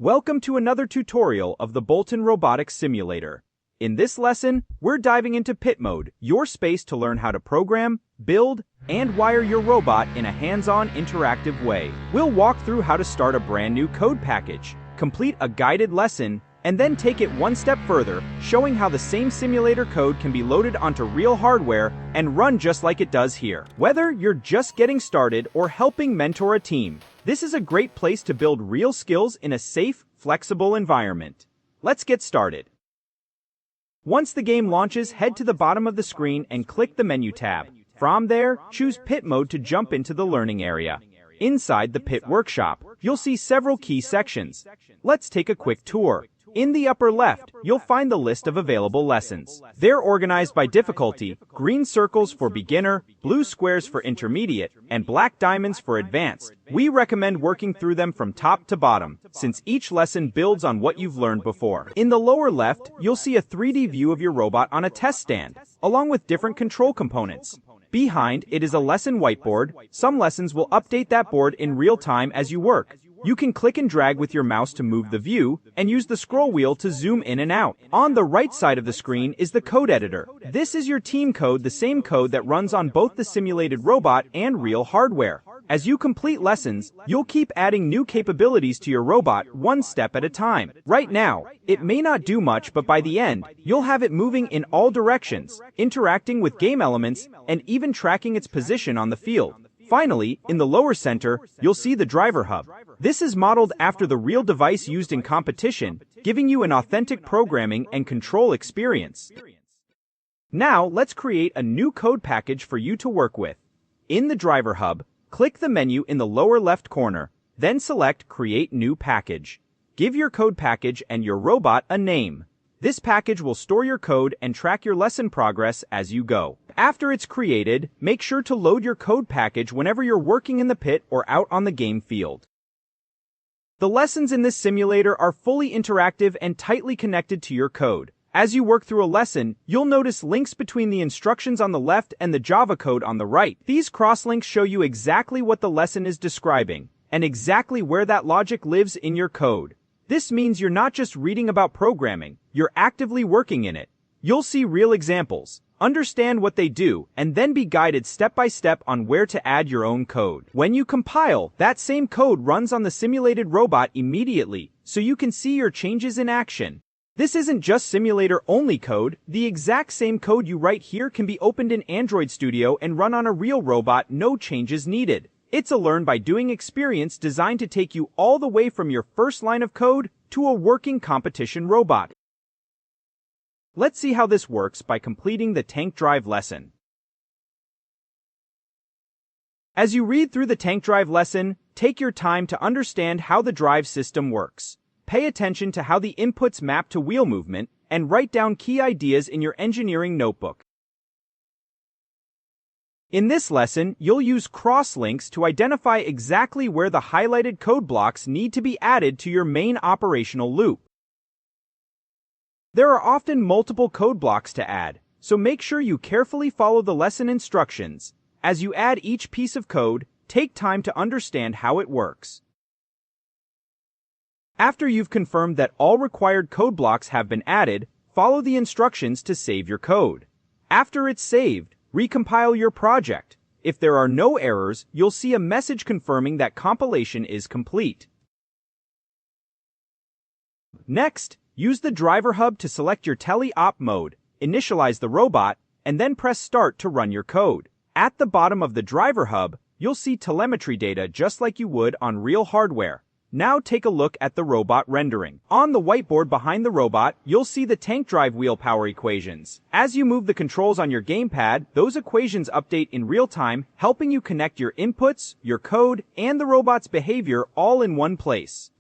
Welcome to another tutorial of the Bolton Robotics Simulator. In this lesson, we're diving into Pit Mode, your space to learn how to program, build, and wire your robot in a hands-on interactive way. We'll walk through how to start a brand new code package, complete a guided lesson, and then take it one step further, showing how the same simulator code can be loaded onto real hardware and run just like it does here. Whether you're just getting started or helping mentor a team, this is a great place to build real skills in a safe, flexible environment. Let's get started. Once the game launches, head to the bottom of the screen and click the Menu tab. From there, choose Pit Mode to jump into the learning area. Inside the Pit Workshop, you'll see several key sections. Let's take a quick tour. In the upper left, you'll find the list of available lessons. They're organized by difficulty: green circles for beginner, blue squares for intermediate, and black diamonds for advanced. We recommend working through them from top to bottom, since each lesson builds on what you've learned before. In the lower left, you'll see a 3D view of your robot on a test stand, along with different control components. Behind it is a lesson whiteboard. Some lessons will update that board in real time as you work. You can click and drag with your mouse to move the view, and use the scroll wheel to zoom in and out. On the right side of the screen is the code editor. This is your team code, the same code that runs on both the simulated robot and real hardware. As you complete lessons, you'll keep adding new capabilities to your robot one step at a time. Right now, it may not do much, but by the end, you'll have it moving in all directions, interacting with game elements, and even tracking its position on the field. Finally, in the lower center, you'll see the driver hub. This is modeled after the real device used in competition, giving you an authentic programming and control experience. Now, let's create a new code package for you to work with. In the driver hub, click the menu in the lower left corner, then select Create New Package. Give your code package and your robot a name. This package will store your code and track your lesson progress as you go. After it's created, make sure to load your code package whenever you're working in the pit or out on the game field. The lessons in this simulator are fully interactive and tightly connected to your code. As you work through a lesson, you'll notice links between the instructions on the left and the Java code on the right. These cross-links show you exactly what the lesson is describing, and exactly where that logic lives in your code. This means you're not just reading about programming, you're actively working in it. You'll see real examples, understand what they do, and then be guided step by step on where to add your own code. When you compile, that same code runs on the simulated robot immediately, so you can see your changes in action. This isn't just simulator-only code. The exact same code you write here can be opened in Android Studio and run on a real robot, no changes needed. It's a learn-by-doing experience designed to take you all the way from your first line of code to a working competition robot. Let's see how this works by completing the tank drive lesson. As you read through the tank drive lesson, take your time to understand how the drive system works. Pay attention to how the inputs map to wheel movement, and write down key ideas in your engineering notebook. In this lesson, you'll use cross-links to identify exactly where the highlighted code blocks need to be added to your main operational loop. There are often multiple code blocks to add, so make sure you carefully follow the lesson instructions. As you add each piece of code, take time to understand how it works. After you've confirmed that all required code blocks have been added, follow the instructions to save your code. After it's saved, recompile your project. If there are no errors, you'll see a message confirming that compilation is complete. Next, use the driver hub to select your tele-op mode, initialize the robot, and then press Start to run your code. At the bottom of the driver hub, you'll see telemetry data just like you would on real hardware. Now take a look at the robot rendering. On the whiteboard behind the robot, you'll see the tank drive wheel power equations. As you move the controls on your gamepad, those equations update in real time, helping you connect your inputs, your code, and the robot's behavior all in one place.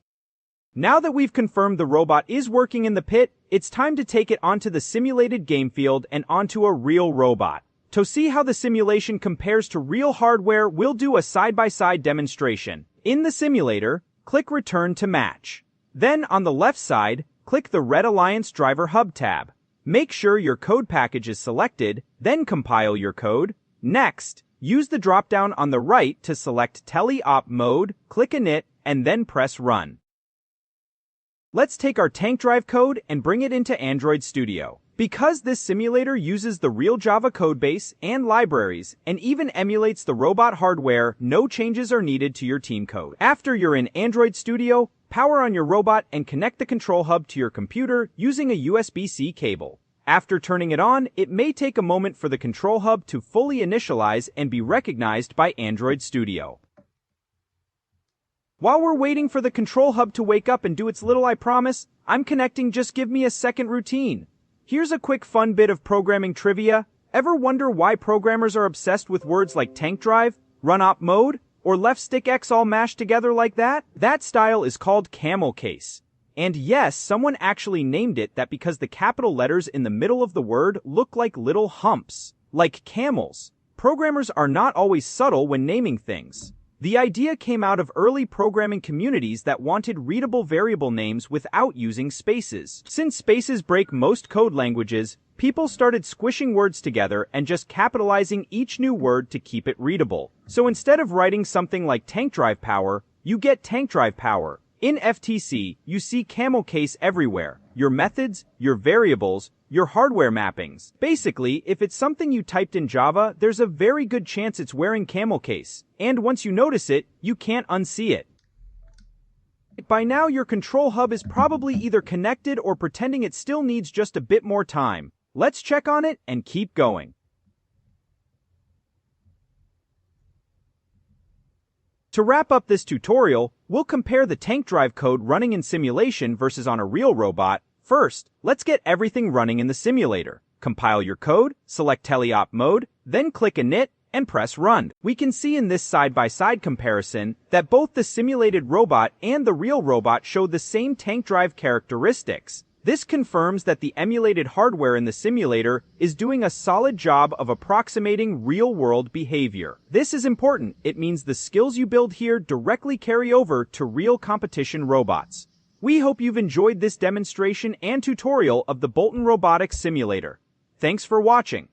Now that we've confirmed the robot is working in the pit, it's time to take it onto the simulated game field and onto a real robot. To see how the simulation compares to real hardware, we'll do a side-by-side demonstration. In the simulator, click Return to Match. Then on the left side, click the Red Alliance Driver Hub tab. Make sure your code package is selected, then compile your code. Next, use the drop-down on the right to select Tele-Op Mode, click Init, and then press Run. Let's take our tank drive code and bring it into Android Studio. Because this simulator uses the real Java codebase and libraries, and even emulates the robot hardware, no changes are needed to your team code. After you're in Android Studio, power on your robot and connect the control hub to your computer using a USB-C cable. After turning it on, it may take a moment for the control hub to fully initialize and be recognized by Android Studio. While we're waiting for the control hub to wake up and do its little I promise, I'm connecting just give me a second routine. Here's a quick fun bit of programming trivia. Ever wonder why programmers are obsessed with words like tank drive, run op mode, or left stick X all mashed together like that? That style is called camel case. And yes, someone actually named it that because the capital letters in the middle of the word look like little humps, like camels. Programmers are not always subtle when naming things. The idea came out of early programming communities that wanted readable variable names without using spaces. Since spaces break most code languages, people started squishing words together and just capitalizing each new word to keep it readable. So instead of writing something like tank drive power, you get tank drive power. In FTC, you see camel case everywhere. Your methods, your variables, your hardware mappings. Basically, if it's something you typed in Java, there's a very good chance it's wearing camel case. And once you notice it, you can't unsee it. By now, your control hub is probably either connected or pretending it still needs just a bit more time. Let's check on it and keep going. To wrap up this tutorial, we'll compare the tank drive code running in simulation versus on a real robot. First, let's get everything running in the simulator. Compile your code, select teleop mode, then click init, and press run. We can see in this side-by-side comparison that both the simulated robot and the real robot show the same tank drive characteristics. This confirms that the emulated hardware in the simulator is doing a solid job of approximating real-world behavior. This is important. It means the skills you build here directly carry over to real competition robots. We hope you've enjoyed this demonstration and tutorial of the Bolton Robotics simulator. Thanks for watching.